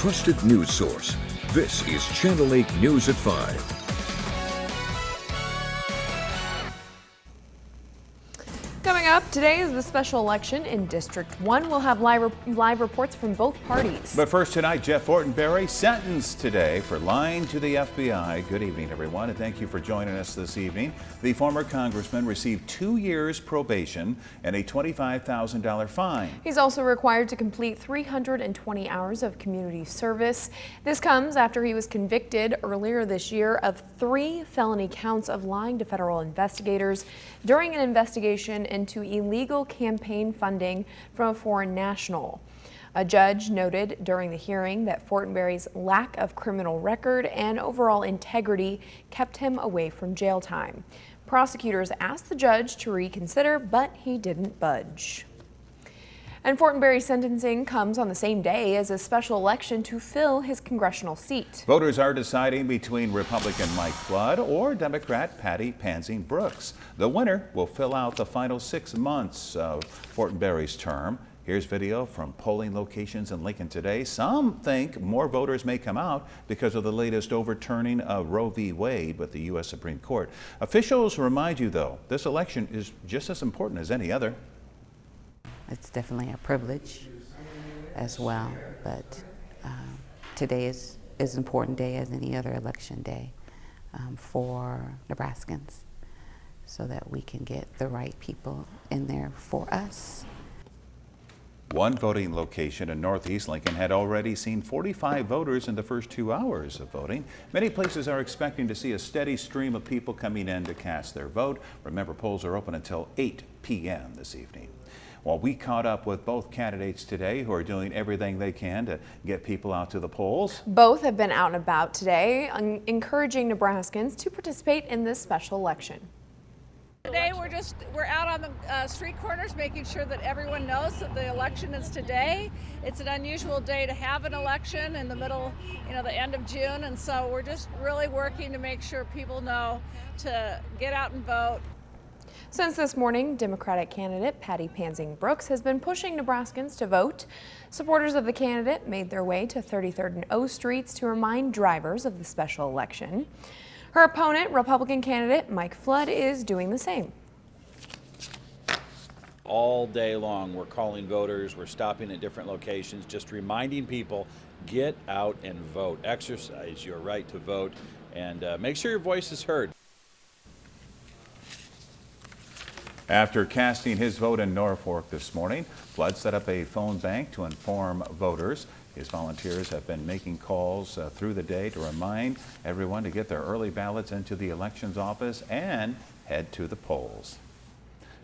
trusted news source. This is Channel 8 News at 5. Coming up, today is the special election in District 1. We'll have live reports from both parties. But first tonight, Jeff Fortenberry sentenced today for lying to the FBI. Good evening, everyone, and thank you for joining us this evening. The former congressman received 2 years probation and a $25,000 fine. He's also required to complete 320 hours of community service. This comes after he was convicted earlier this year of 3 felony counts of lying to federal investigators during an investigation into illegal campaign funding from a foreign national. A judge noted during the hearing that Fortenberry's lack of criminal record and overall integrity kept him away from jail time. Prosecutors asked the judge to reconsider, but he didn't budge. And Fortenberry's sentencing comes on the same day as a special election to fill his congressional seat. Voters are deciding between Republican Mike Flood or Democrat Patty Pansing Brooks. The winner will fill out the final 6 months of Fortenberry's term. Here's video from polling locations in Lincoln today. Some think more voters may come out because of the latest overturning of Roe v. Wade with the U.S. Supreme Court. Officials remind you, though, this election is just as important as any other. It's definitely a privilege as well, but today is an important day as any other election day for Nebraskans, so that we can get the right people in there for us. One voting location in Northeast Lincoln had already seen 45 voters in the first 2 hours of voting. Many places are expecting to see a steady stream of people coming in to cast their vote. Remember, polls are open until 8 p.m. this evening. Well, we caught up with both candidates today who are doing everything they can to get people out to the polls. Both have been out and about today, encouraging Nebraskans to participate in this special election. Today we're out on the street corners making sure that everyone knows that the election is today. It's an unusual day to have an election in the middle, the end of June, and so we're just really working to make sure people know to get out and vote. Since this morning, Democratic candidate Patty Pansing Brooks has been pushing Nebraskans to vote. Supporters of the candidate made their way to 33rd and O Streets to remind drivers of the special election. Her opponent, Republican candidate Mike Flood, is doing the same. All day long, we're calling voters, we're stopping at different locations, just reminding people, get out and vote. Exercise your right to vote, and make sure your voice is heard. After casting his vote in Norfolk this morning, Flood set up a phone bank to inform voters. His volunteers have been making calls through the day to remind everyone to get their early ballots into the elections office and head to the polls.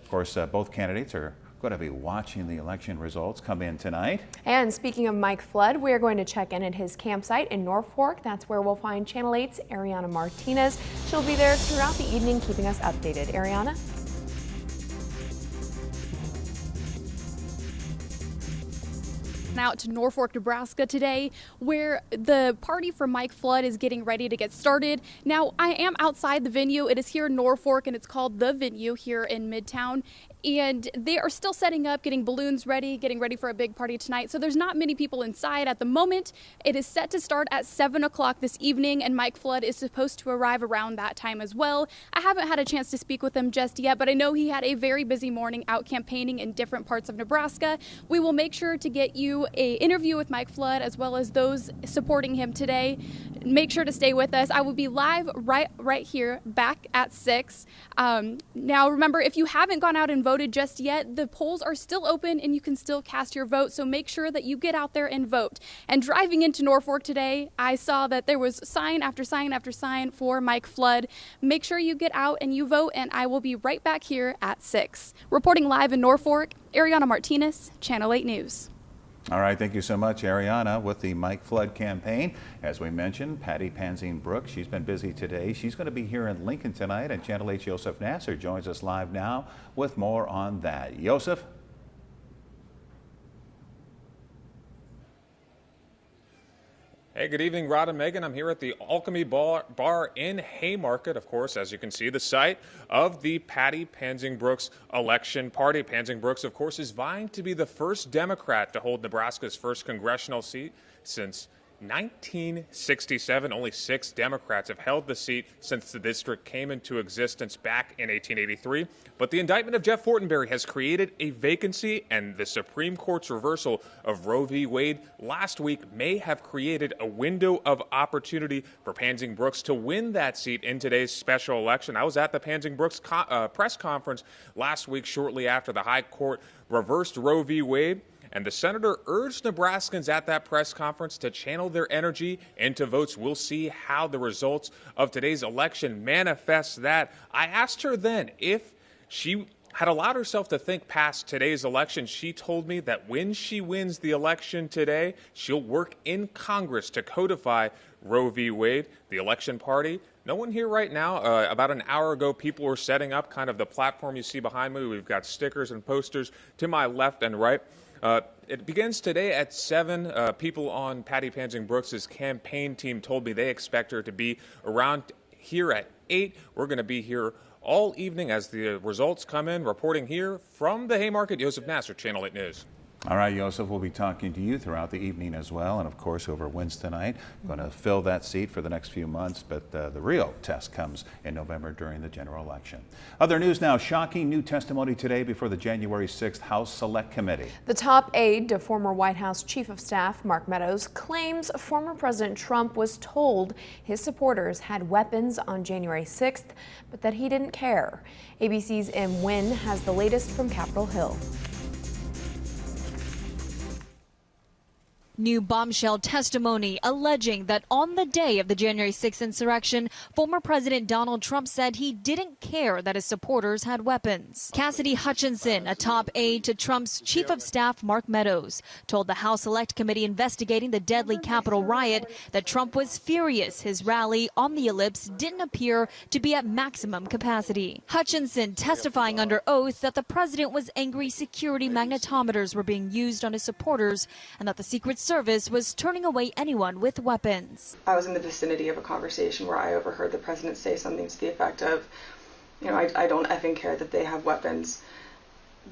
Of course, both candidates are going to be watching the election results come in tonight. And speaking of Mike Flood, we are going to check in at his campsite in Norfolk. That's where we'll find Channel 8's Ariana Martinez. She'll be there throughout the evening, keeping us updated. Ariana? Out to Norfolk, Nebraska today, where the party for Mike Flood is getting ready to get started. Now, I am outside the venue. It is here in Norfolk, and it's called The Venue here in Midtown. And they are still setting up, getting balloons ready, getting ready for a big party tonight. So there's not many people inside at the moment. It is set to start at 7 o'clock this evening, and Mike Flood is supposed to arrive around that time as well. I haven't had a chance to speak with him just yet, but I know he had a very busy morning out campaigning in different parts of Nebraska. We will make sure to get you an interview with Mike Flood as well as those supporting him today. Make sure to stay with us. I will be live right here back at 6. Now, remember, if you haven't gone out and voted just yet, the polls are still open and you can still cast your vote. So make sure that you get out there and vote. And driving into Norfolk today, I saw that there was sign after sign after sign for Mike Flood. Make sure you get out and you vote, and I will be right back here at 6. Reporting live in Norfolk, Ariana Martinez, Channel 8 News. All right, thank you so much, Ariana, with the Mike Flood campaign. As we mentioned, Patty Pansing Brooks, she's been busy today. She's going to be here in Lincoln tonight, and Channel 8's Joseph Nasser joins us live now with more on that. Joseph? Hey, good evening, Rod and Megan. I'm here at the Alchemy Bar in Haymarket, of course, as you can see, the site of the Patty Pansing Brooks election party. Pansing Brooks, of course, is vying to be the first Democrat to hold Nebraska's first congressional seat since 1967. Only 6 Democrats have held the seat since the district came into existence back in 1883. But the indictment of Jeff Fortenberry has created a vacancy, and the Supreme Court's reversal of Roe v. Wade last week may have created a window of opportunity for Pansing Brooks to win that seat in today's special election. I was at the Pansing Brooks press conference last week shortly after the High Court reversed Roe v. Wade. And the senator urged Nebraskans at that press conference to channel their energy into votes. We'll see how the results of today's election manifest that. I asked her then if she had allowed herself to think past today's election. She told me that when she wins the election today, she'll work in Congress to codify Roe v. Wade. The election party, no one here right now. About an hour ago, people were setting up kind of the platform you see behind me. We've got stickers and posters to my left and right. It begins today at 7. People on Patty Pansing Brooks' campaign team told me they expect her to be around here at 8. We're going to be here all evening as the results come in. Reporting here from the Haymarket, Joseph Nasser, Channel 8 News. All right, Joseph, we'll be talking to you throughout the evening as well. And of course, whoever wins tonight, going to fill that seat for the next few months. But the real test comes in November during the general election. Other news now, shocking new testimony today before the January 6th House Select Committee. The top aide to former White House Chief of Staff Mark Meadows claims former President Trump was told his supporters had weapons on January 6th, but that he didn't care. ABC's M. Nguyen has the latest from Capitol Hill. New bombshell testimony alleging that on the day of the January 6th insurrection, former President Donald Trump said he didn't care that his supporters had weapons. Cassidy Hutchinson, a top aide to Trump's Chief of Staff Mark Meadows, told the House Select Committee investigating the deadly Capitol riot that Trump was furious his rally on the Ellipse didn't appear to be at maximum capacity. Hutchinson testifying under oath that the president was angry security magnetometers were being used on his supporters and that the Secret Service was turning away anyone with weapons. I was in the vicinity of a conversation where I overheard the president say something to the effect of, you know, I don't effing care that they have weapons.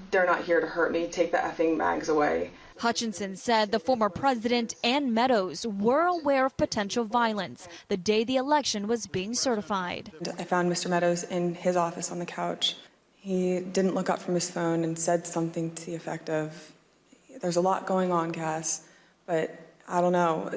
They're not here to hurt me. Take the effing mags away. Hutchinson said the former president and Meadows were aware of potential violence the day the election was being certified. I found Mr. Meadows in his office on the couch. He didn't look up from his phone and said something to the effect of, "There's a lot going on, Cass. But I don't know,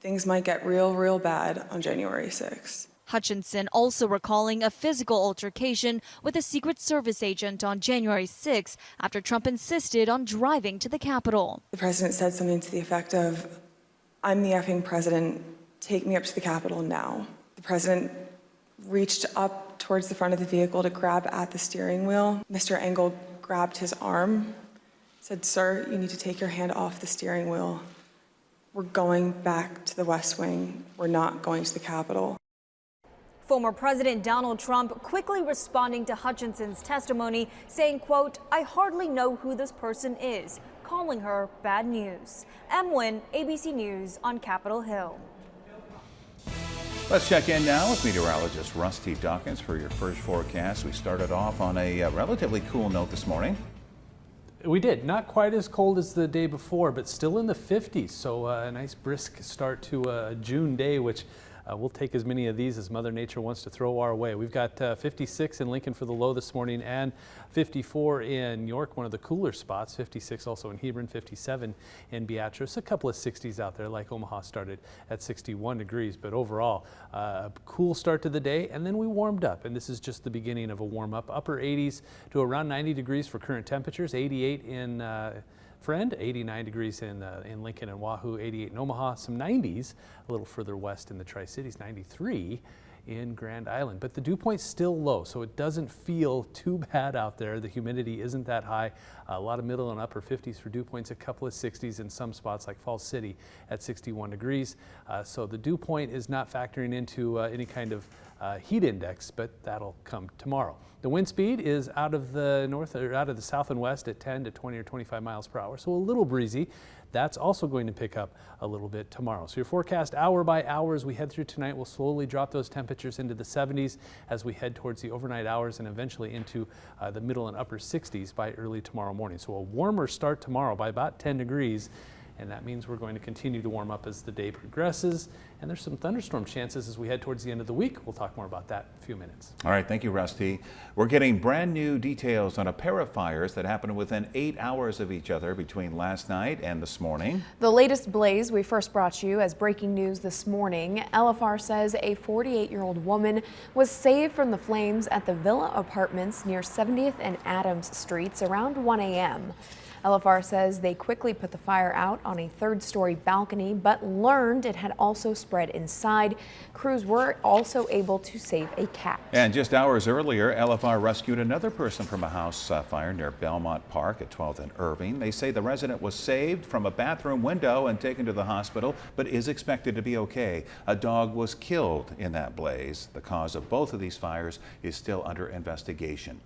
things might get real bad on January 6th. Hutchinson also recalling a physical altercation with a Secret Service agent on January 6 after Trump insisted on driving to the Capitol. The president said something to the effect of, "I'm the effing president, take me up to the Capitol now." The president reached up towards the front of the vehicle to grab at the steering wheel. Mr. Engel grabbed his arm, said, "Sir, you need to take your hand off the steering wheel. We're going back to the West Wing. We're not going to the Capitol." Former President Donald Trump quickly responding to Hutchinson's testimony, saying, quote, "I hardly know who this person is," calling her bad news. M. Nguyen, ABC News on Capitol Hill. Let's check in now with meteorologist Rusty Dawkins for your first forecast. We started off on a relatively cool note this morning. We did. Not quite as cold as the day before, but still in the 50s. So a nice brisk start to a June day, which we'll take as many of these as Mother Nature wants to throw our way. We've got 56 in Lincoln for the low this morning and 54 in York, one of the cooler spots. 56 also in Hebron, 57 in Beatrice. A couple of 60s out there, like Omaha started at 61 degrees. But overall, a cool start to the day, and then we warmed up. And this is just the beginning of a warm up. Upper 80s to around 90 degrees for current temperatures. 88 in Friend, 89 degrees in Lincoln and Wahoo, 88 in Omaha, some 90s a little further west in the Tri-Cities, 93 in Grand Island. But the dew point's still low, so it doesn't feel too bad out there. The humidity isn't that high. A lot of middle and upper 50s for dew points, a couple of 60s in some spots like Falls City at 61 degrees. So the dew point is not factoring into any kind of heat index, but that'll come tomorrow. The wind speed is out of the north or out of the south and west at 10 to 20 or 25 miles per hour, so a little breezy. That's also going to pick up a little bit tomorrow. So your forecast hour by hour as we head through tonight will slowly drop those temperatures into the 70s as we head towards the overnight hours and eventually into the middle and upper 60s by early tomorrow morning. So a warmer start tomorrow by about 10 degrees. and that means we're going to continue to warm up as the day progresses. And there's some thunderstorm chances as we head towards the end of the week. We'll talk more about that in a few minutes. All right, thank you, Rusty. We're getting brand new details on a pair of fires that happened within 8 hours of each other between last night and this morning. The latest blaze we first brought you as breaking news this morning. LFR says a 48-year-old woman was saved from the flames at the Villa Apartments near 70th and Adams Streets around 1 a.m. LFR says they quickly put the fire out on a third-story balcony, but learned it had also spread inside. Crews were also able to save a cat. And just hours earlier, LFR rescued another person from a house fire near Belmont Park at 12th and Irving. They say the resident was saved from a bathroom window and taken to the hospital, but is expected to be okay. A dog was killed in that blaze. The cause of both of these fires is still under investigation.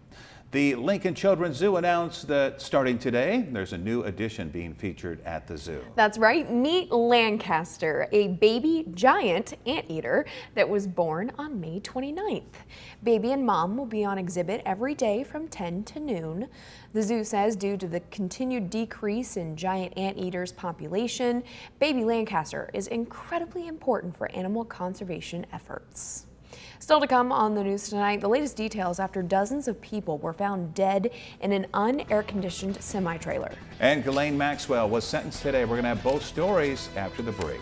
The Lincoln Children's Zoo announced that starting today, there's a new addition being featured at the zoo. That's right. Meet Lancaster, a baby giant anteater that was born on May 29th. Baby and mom will be on exhibit every day from 10 to noon. The zoo says due to the continued decrease in giant anteaters population, baby Lancaster is incredibly important for animal conservation efforts. Still to come on the news tonight, the latest details after dozens of people were found dead in an un-air-conditioned semi-trailer. And Ghislaine Maxwell was sentenced today. We're going to have both stories after the break.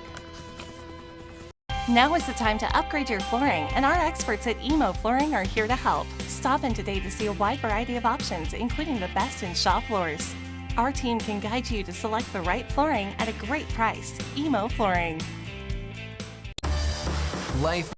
Now is the time to upgrade your flooring, and our experts at Emo Flooring are here to help. Stop in today to see a wide variety of options, including the best in shop floors. Our team can guide you to select the right flooring at a great price. Emo Flooring. Life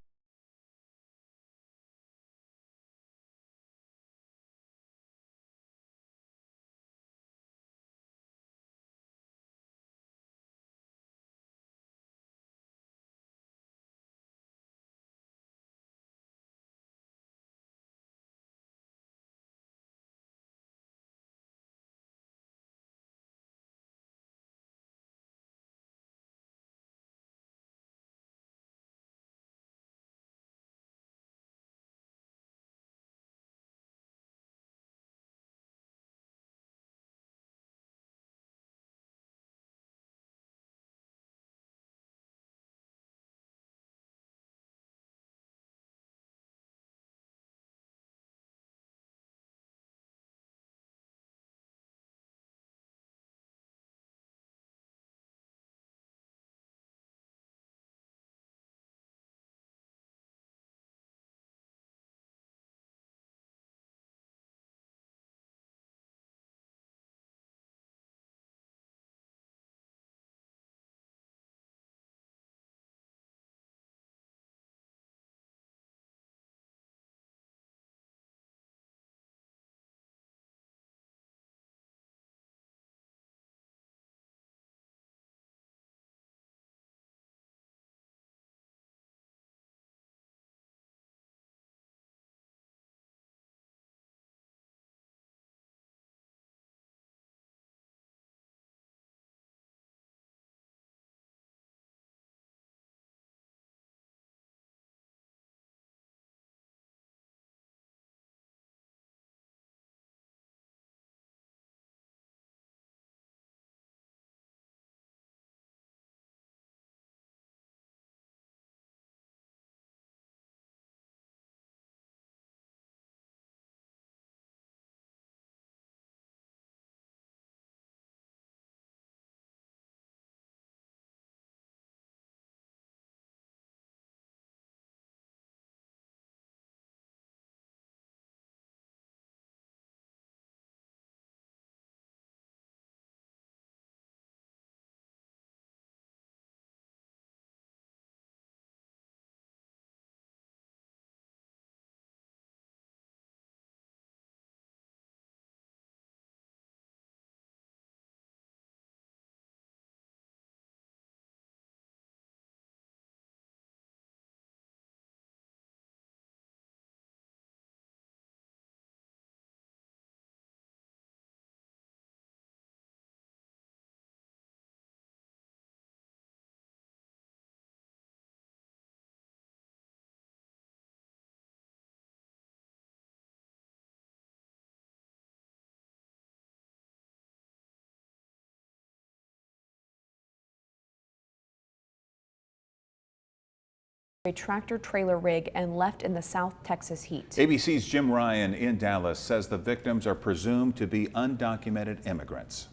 a tractor-trailer rig and left in the South Texas heat. ABC's Jim Ryan in Dallas says the victims are presumed to be undocumented immigrants.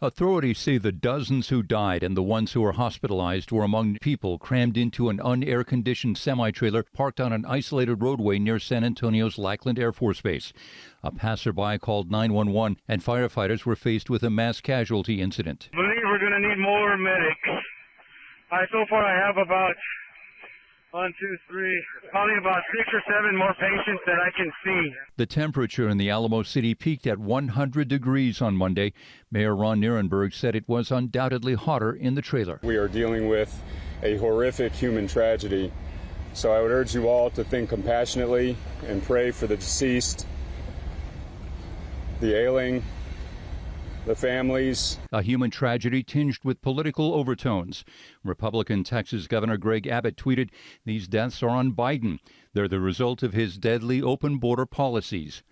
Authorities say the dozens who died and the ones who were hospitalized were among people crammed into an unair-conditioned semi-trailer parked on an isolated roadway near San Antonio's Lackland Air Force Base. A passerby called 911 and firefighters were faced with a mass casualty incident. I believe we're going to need more medics. So far I have about probably about 6 or 7 more patients that I can see. The temperature in the Alamo City peaked at 100 degrees on Monday. Mayor Ron Nirenberg said it was undoubtedly hotter in the trailer. We are dealing with a horrific human tragedy, so I would urge you all to think compassionately and pray for the deceased, the ailing, the families. A human tragedy tinged with political overtones. Republican Texas Governor Greg Abbott tweeted, "These deaths are on Biden. They're the result of his deadly open border policies."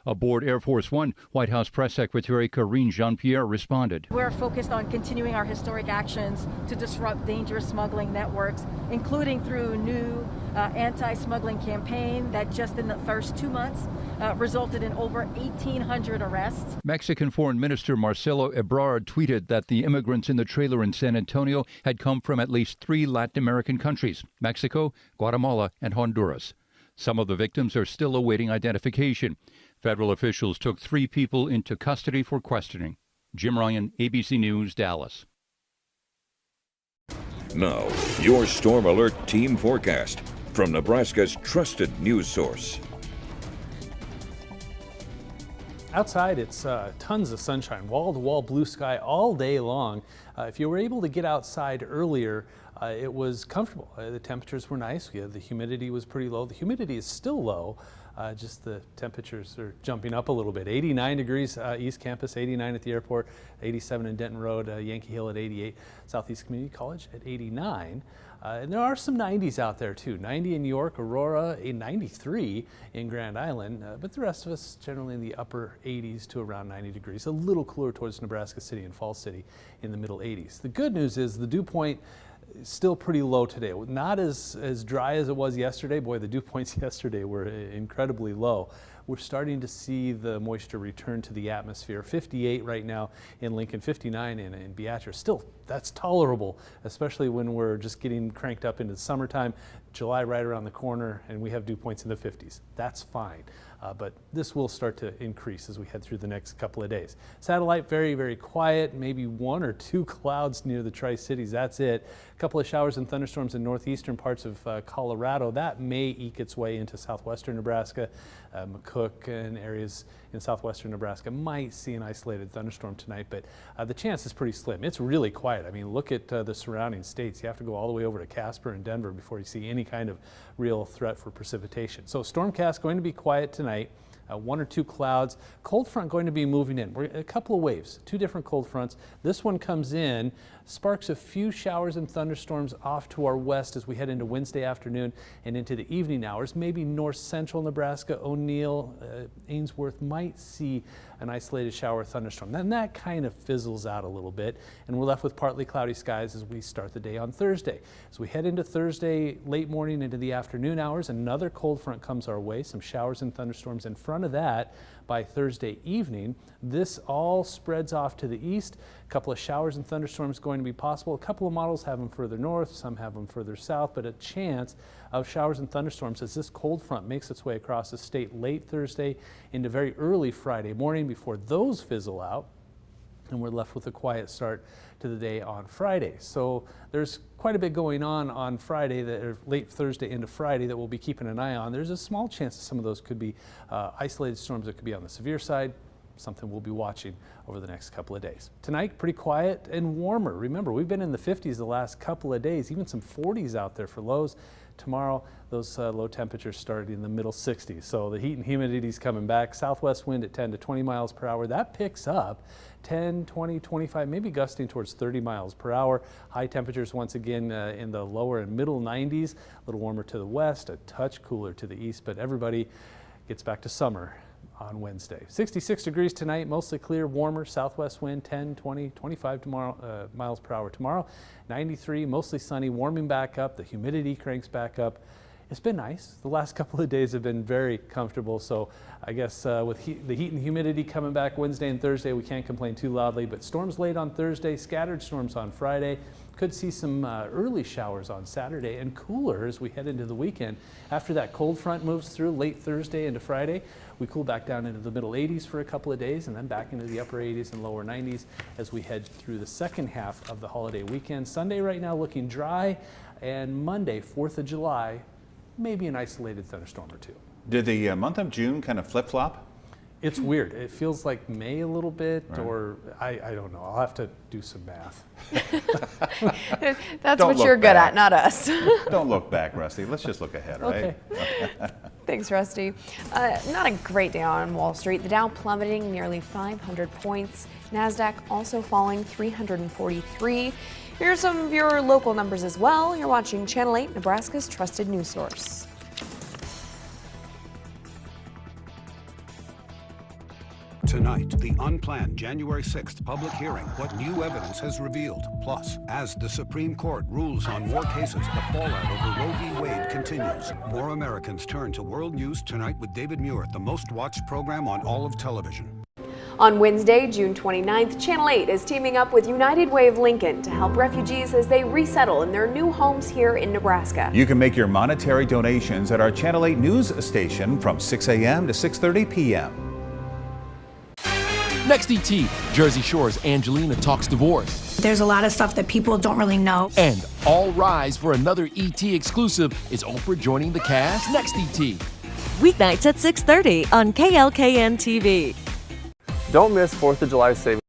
Aboard Air Force One, White House Press Secretary Karine Jean-Pierre responded. We're focused on continuing our historic actions to disrupt dangerous smuggling networks, including through a new anti-smuggling campaign that just in the first 2 months resulted in over 1,800 arrests. Mexican Foreign Minister Marcelo Ebrard tweeted that the immigrants in the trailer in San Antonio had come from at least 3 Latin American countries, Mexico, Guatemala, and Honduras. Some of the victims are still awaiting identification. Federal officials took 3 people into custody for questioning. Jim Ryan, ABC News, Dallas. Now, your Storm Alert Team Forecast from Nebraska's trusted news source. Outside, it's tons of sunshine, wall-to-wall blue sky all day long. If you were able to get outside earlier, it was comfortable. The temperatures were nice. The humidity was pretty low. The humidity is still low. Just the temperatures are jumping up a little bit. 89 degrees East Campus, 89 at the airport, 87 in Denton Road, Yankee Hill at 88, Southeast Community College at 89. And there are some 90s out there too. 90 in New York, Aurora, a 93 in Grand Island, but the rest of us generally in the upper 80s to around 90 degrees. A little cooler towards Nebraska City and Falls City in the middle 80s. The good news is the dew point is still pretty low today. Not as dry as it was yesterday. Boy, the dew points yesterday were incredibly low. We're starting to see the moisture return to the atmosphere. 58 right now in Lincoln, 59 in Beatrice. Still, that's tolerable, especially when we're just getting cranked up into the summertime. July right around the corner, and we have dew points in the 50s. That's fine. But this will start to increase as we head through the next couple of days. Satellite, very, very quiet. Maybe 1 or 2 clouds near the Tri-Cities. That's it. A couple of showers and thunderstorms in northeastern parts of Colorado. That may eke its way into southwestern Nebraska. McCook and areas in southwestern Nebraska might see an isolated thunderstorm tonight, but the chance is pretty slim. It's really quiet. I mean, look at the surrounding states. You have to go all the way over to Casper and Denver before you see any kind of real threat for precipitation. So stormcast going to be quiet tonight. 1 or 2 clouds. Cold front going to be moving in. We're a couple of waves, 2 different cold fronts. This one comes in, sparks a few showers and thunderstorms off to our west as we head into Wednesday afternoon and into the evening hours. Maybe north central Nebraska, O'Neill, Ainsworth might see an isolated shower or thunderstorm. Then that kind of fizzles out a little bit, and we're left with partly cloudy skies as we start the day on Thursday. As we head into Thursday late morning into the afternoon hours, another cold front comes our way, some showers and thunderstorms in front of that by Thursday evening. This all spreads off to the east. A couple of showers and thunderstorms going to be possible. A couple of models have them further north, some have them further south, but a chance of showers and thunderstorms as this cold front makes its way across the state late Thursday into very early Friday morning before those fizzle out. And we're left with a quiet start to the day on Friday. So there's quite a bit going on Friday, or late Thursday into Friday, that we'll be keeping an eye on. There's a small chance that some of those could be isolated storms that could be on the severe side, something we'll be watching over the next couple of days. Tonight, pretty quiet and warmer. Remember, we've been in the 50s the last couple of days, even some 40s out there for lows. Tomorrow, those low temperatures start in the middle 60s. So the heat and humidity is coming back. Southwest wind at 10 to 20 miles per hour. That picks up 10, 20, 25, maybe gusting towards 30 miles per hour. High temperatures once again in the lower and middle 90s. A little warmer to the west, a touch cooler to the east, but everybody gets back to summer on Wednesday. 66 degrees tonight, mostly clear, warmer, southwest wind 10, 20, 25 tomorrow, miles per hour tomorrow. 93, mostly sunny, warming back up. The humidity cranks back up. It's been nice. The last couple of days have been very comfortable, so I guess with the heat and humidity coming back Wednesday and Thursday, we can't complain too loudly, but storms late on Thursday, scattered storms on Friday. Could see some early showers on Saturday, and cooler as we head into the weekend. After that cold front moves through late Thursday into Friday, we cool back down into the middle 80s for a couple of days, and then back into the upper 80s and lower 90s as we head through the second half of the holiday weekend. Sunday right now looking dry, and Monday, 4th of July, maybe an isolated thunderstorm or two. Did the month of June kind of flip-flop? It's weird. It feels like May a little bit, right. Or I don't know. I'll have to do some math. That's what you're good at, not us. Don't look back, Rusty. Let's just look ahead, right? Okay. Thanks, Rusty. Not a great day on Wall Street. The Dow plummeting nearly 500 points. NASDAQ also falling 343. Here are some of your local numbers as well. You're watching Channel 8, Nebraska's trusted news source. Tonight, the unplanned January 6th public hearing, what new evidence has revealed. Plus, as the Supreme Court rules on more cases, the fallout over Roe v. Wade continues. More Americans turn to World News Tonight with David Muir, the most watched program on all of television. On Wednesday, June 29th, Channel 8 is teaming up with United Way of Lincoln to help refugees as they resettle in their new homes here in Nebraska. You can make your monetary donations at our Channel 8 news station from 6 a.m. to 6:30 p.m. Next ET, Jersey Shore's Angelina talks divorce. There's a lot of stuff that people don't really know. And All Rise for another ET exclusive. Is Oprah joining the cast? Next ET. Weeknights at 6:30 on KLKN TV. Don't miss 4th of July savings.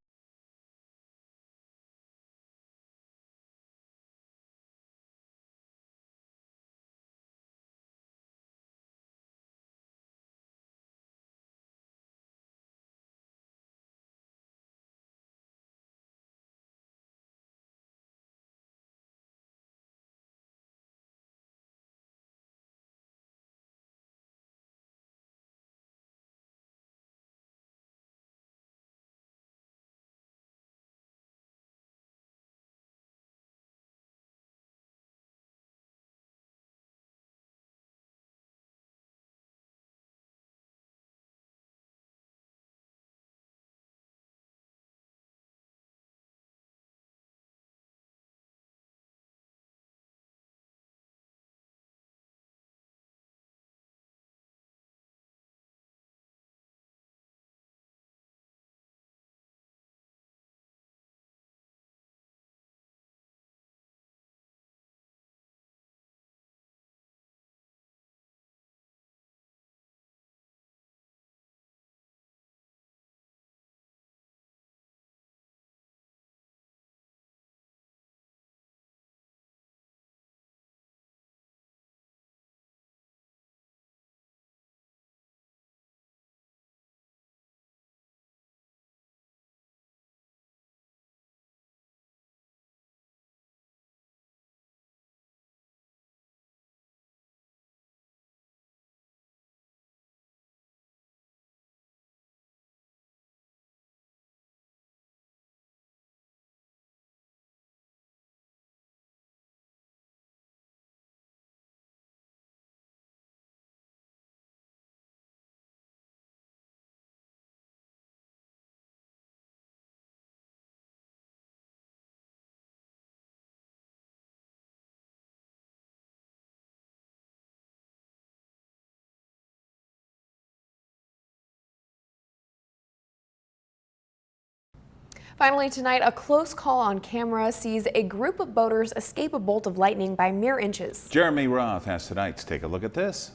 Finally tonight, a close call on camera sees a group of boaters escape a bolt of lightning by mere inches. Jeremy Roth has tonight to take a look at this.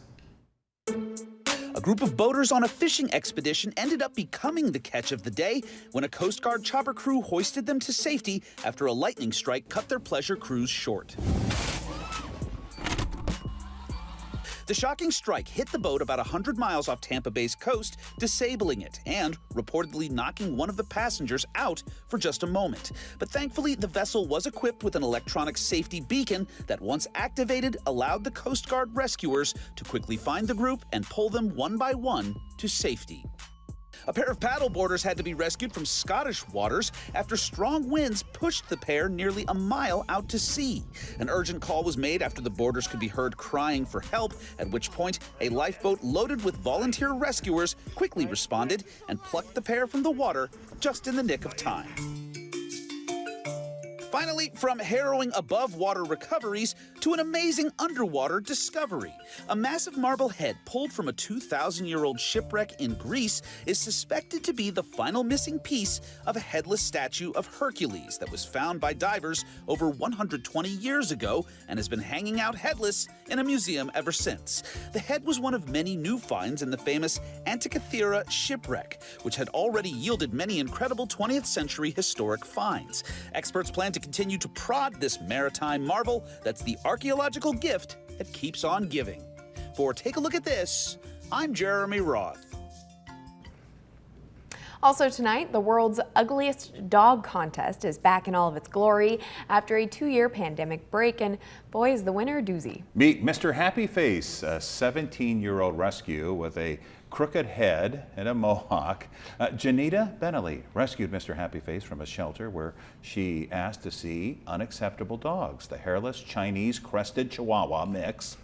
A group of boaters on a fishing expedition ended up becoming the catch of the day when a Coast Guard chopper crew hoisted them to safety after a lightning strike cut their pleasure cruise short. The shocking strike hit the boat about 100 miles off Tampa Bay's coast, disabling it and reportedly knocking one of the passengers out for just a moment. But thankfully, the vessel was equipped with an electronic safety beacon that, once activated, allowed the Coast Guard rescuers to quickly find the group and pull them one by one to safety. A pair of paddleboarders had to be rescued from Scottish waters after strong winds pushed the pair nearly a mile out to sea. An urgent call was made after the boarders could be heard crying for help, at which point a lifeboat loaded with volunteer rescuers quickly responded and plucked the pair from the water just in the nick of time. Finally, from harrowing above-water recoveries to an amazing underwater discovery. A massive marble head pulled from a 2,000-year-old shipwreck in Greece is suspected to be the final missing piece of a headless statue of Hercules that was found by divers over 120 years ago and has been hanging out headless in a museum ever since. The head was one of many new finds in the famous Antikythera shipwreck, which had already yielded many incredible 20th century historic finds. Experts plan to continue to prod this maritime marvel that's the archaeological gift that keeps on giving. For Take a Look at This, I'm Jeremy Roth. Also tonight, the world's ugliest dog contest is back in all of its glory after a 2-year pandemic break, and boy, is the winner a doozy. Meet Mr. Happy Face, a 17-year-old rescue with a crooked head and a mohawk. Janita Benelli rescued Mr. Happy Face from a shelter where she asked to see unacceptable dogs. The hairless Chinese crested Chihuahua mix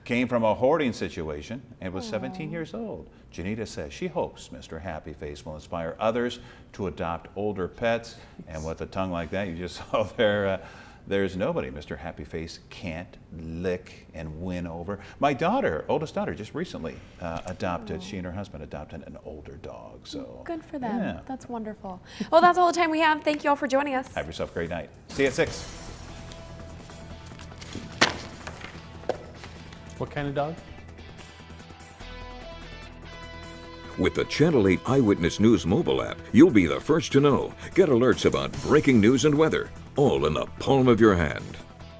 came from a hoarding situation and was 17 years old. Janita says she hopes Mr. Happy Face will inspire others to adopt older pets. And with a tongue like that, you just saw there, there's nobody Mr. Happy Face can't lick and win over. My daughter, oldest daughter, just recently adopted, she and her husband adopted an older dog. So good for them. Yeah. That's wonderful. Well, that's all the time we have. Thank you all for joining us. Have yourself a great night. See you at 6. What kind of dog? With the Channel 8 Eyewitness News mobile app, you'll be the first to know. Get alerts about breaking news and weather, all in the palm of your hand.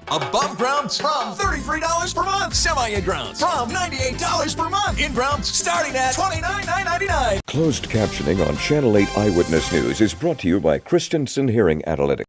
Above ground from $33 per month. Semi-in-ground from $98 per month. In-ground starting at $29,999. Closed captioning on Channel 8 Eyewitness News is brought to you by Christensen Hearing Analytics.